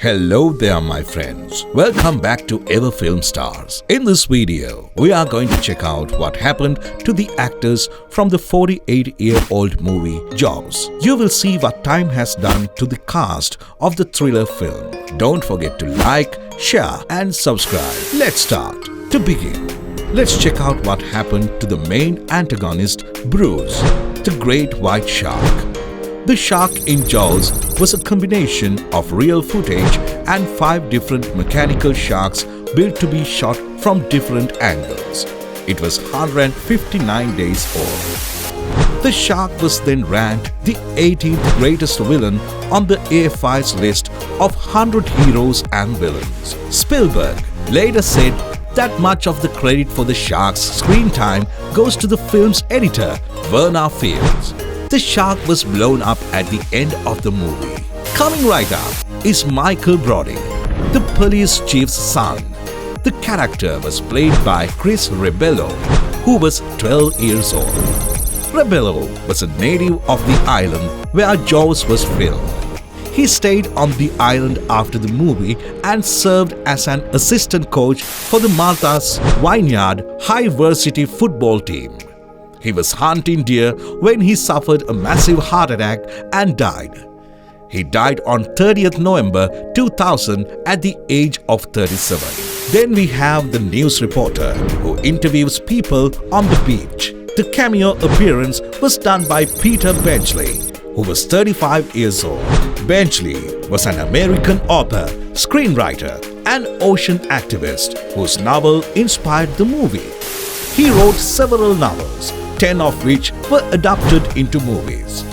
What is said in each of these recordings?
Hello there my friends, welcome back to Ever Film Stars. In this video, we are going to check out what happened to the actors from the 48-year-old movie Jaws. You will see what time has done to the cast of the thriller film. Don't forget to like, share and subscribe. Let's start. To begin, let's check out what happened to the main antagonist Bruce, the great white shark. The shark in Jaws was a combination of real footage and 5 different mechanical sharks built to be shot from different angles. It was 159 days old. The shark was then ranked the 18th greatest villain on the AFI's list of 100 heroes and villains. Spielberg later said that much of the credit for the shark's screen time goes to the film's editor, Verna Fields. The shark was blown up at the end of the movie. Coming right up is Michael Brody, the police chief's son. The character was played by Rebello, who was 12 years old. Rebello was a native of the island where Jaws was filmed. He stayed on the island after the movie and served as an assistant coach for the Martha's Vineyard High Varsity football team. He was hunting deer when he suffered a massive heart attack and died. He died on 30th November 2000 at the age of 37. Then we have the news reporter who interviews people on the beach. The cameo appearance was done by Peter Benchley, who was 35 years old. Benchley was an American author, screenwriter, and ocean activist whose novel inspired the movie. He wrote several novels, 10 of which were adapted into movies.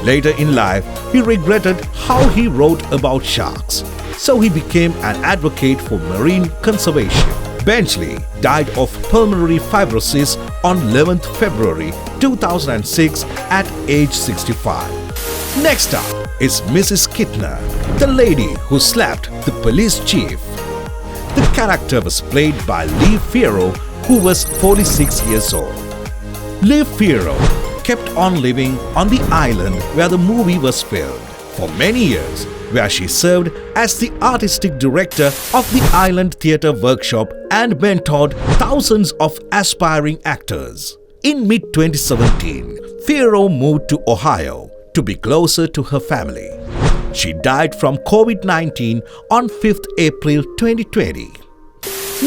Later in life, he regretted how he wrote about sharks, so he became an advocate for marine conservation. Benchley died of pulmonary fibrosis on 11th February 2006 at age 65. Next up is Mrs. Kittner, the lady who slapped the police chief. The character was played by Pharaoh, who was 46 years old. Pharaoh kept on living on the island where the movie was filmed for many years, where she served as the artistic director of the Island Theatre Workshop and mentored thousands of aspiring actors. In mid-2017, Pharaoh moved to Ohio to be closer to her family. She died from COVID-19 on 5th April 2020.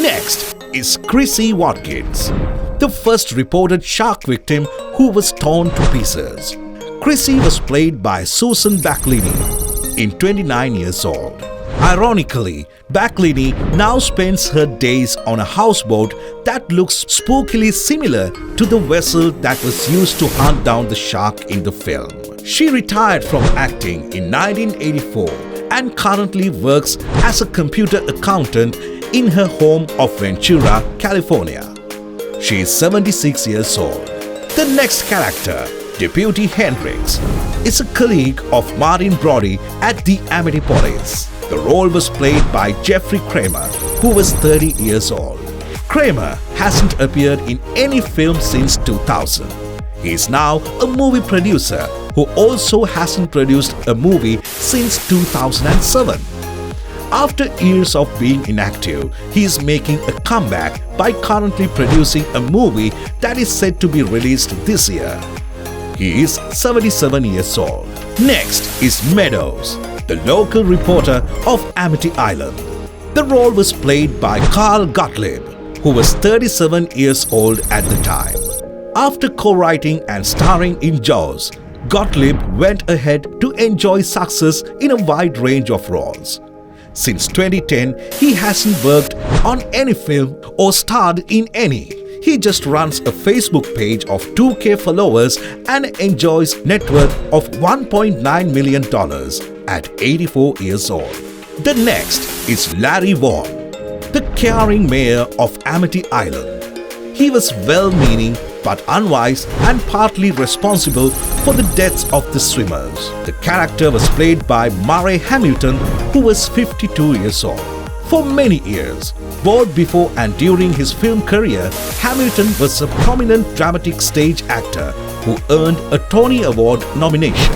Next is Chrissy Watkins, the first reported shark victim who was torn to pieces. Chrissy was played by Susan Backlini, 29 years old. Ironically, Backlini now spends her days on a houseboat that looks spookily similar to the vessel that was used to hunt down the shark in the film. She retired from acting in 1984 and currently works as a computer accountant in her home of Ventura, California. She is 76 years old. The next character, Deputy Hendricks, is a colleague of Martin Brody at the Amity Police. The role was played by Jeffrey Kramer, who was 30 years old. Kramer hasn't appeared in any film since 2000. He is now a movie producer who also hasn't produced a movie since 2007. After years of being inactive, he is making a comeback by currently producing a movie that is set to be released this year. He is 77 years old. Next is Meadows, the local reporter of Amity Island. The role was played by Carl Gottlieb, who was 37 years old at the time. After co-writing and starring in Jaws, Gottlieb went ahead to enjoy success in a wide range of roles. Since 2010, he hasn't worked on any film or starred in any. He just runs a Facebook page of 2K followers and enjoys net worth of $1.9 million at 84 years old. The next is Larry Vaughn, the caring mayor of Amity Island. He was well-meaning but unwise and partly responsible for the deaths of the swimmers. The character was played by Murray Hamilton, who was 52 years old. For many years, both before and during his film career, Hamilton was a prominent dramatic stage actor who earned a Tony Award nomination.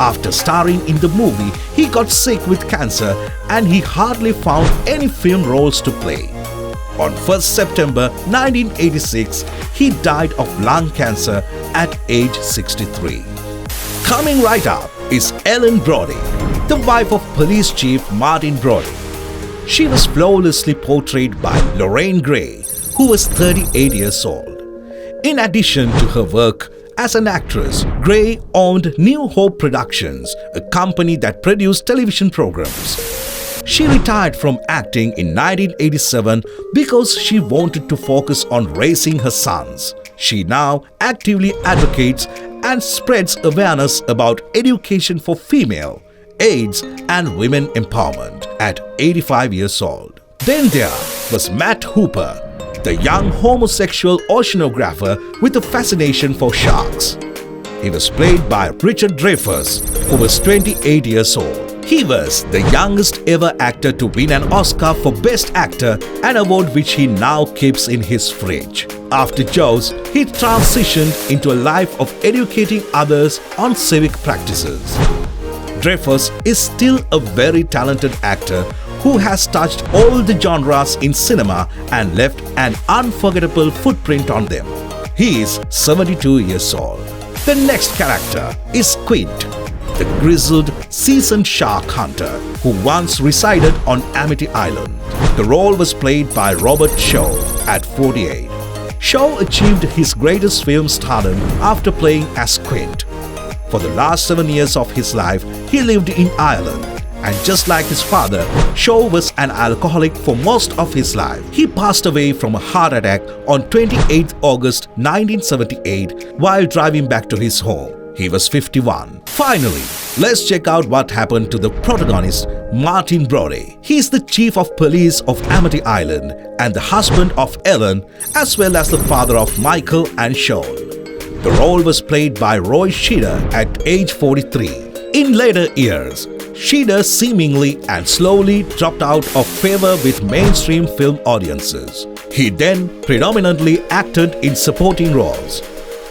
After starring in the movie, he got sick with cancer and he hardly found any film roles to play. On 1st September 1986, he died of lung cancer at age 63. Coming right up is Ellen Brody, the wife of police chief Martin Brody. She was flawlessly portrayed by Lorraine Gray, who was 38 years old. In addition to her work as an actress, Gray owned New Hope Productions, a company that produced television programs. She retired from acting in 1987 because she wanted to focus on raising her sons. She now actively advocates and spreads awareness about education for female, AIDS and women empowerment at 85 years old. Then there was Matt Hooper, the young homosexual oceanographer with a fascination for sharks. He was played by RichardDreyfuss, who was 28 years old. He was the youngest ever actor to win an Oscar for Best Actor, an award which he now keeps in his fridge. After Jaws, he transitioned into a life of educating others on civic practices. Dreyfuss is still a very talented actor who has touched all the genres in cinema and left an unforgettable footprint on them. He is 72 years old. The next character is Quint, the grizzled, seasoned shark hunter who once resided on Amity Island. The role was played by Robert Shaw at 48. Shaw achieved his greatest film stardom after playing as Quint. For the last 7 years of his life, he lived in Ireland. And just like his father, Shaw was an alcoholic for most of his life. He passed away from a heart attack on 28 August 1978 while driving back to his home. He was 51. Finally, let's check out what happened to the protagonist, Martin Brody. He is the chief of police of Amity Island and the husband of Ellen, as well as the father of Michael and Sean. The role was played by Roy Scheider at age 43. In later years, Scheider seemingly and slowly dropped out of favor with mainstream film audiences. He then predominantly acted in supporting roles.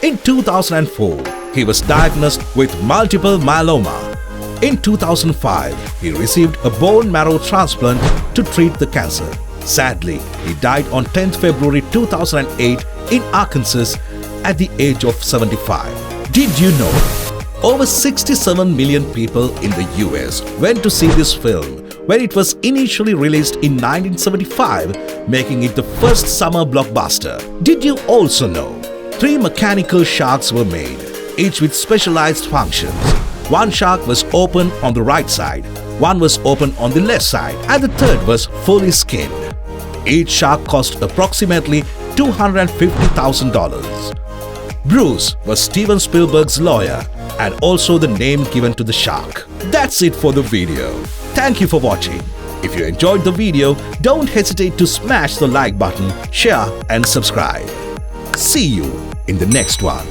In 2004, he was diagnosed with multiple myeloma. In 2005, he received a bone marrow transplant to treat the cancer. Sadly, he died on 10th February 2008 in Arkansas at the age of 75. Did you know? Over 67 million people in the US went to see this film when it was initially released in 1975, making it the first summer blockbuster. Did you also know 3 mechanical sharks were made, each with specialized functions? One shark was open on the right side, one was open on the left side, and the third was fully skinned. Each shark cost approximately $250,000. Bruce was Steven Spielberg's lawyer and also the name given to the shark. That's it for the video. Thank you for watching. If you enjoyed the video, don't hesitate to smash the like button, share and subscribe. See you in the next one.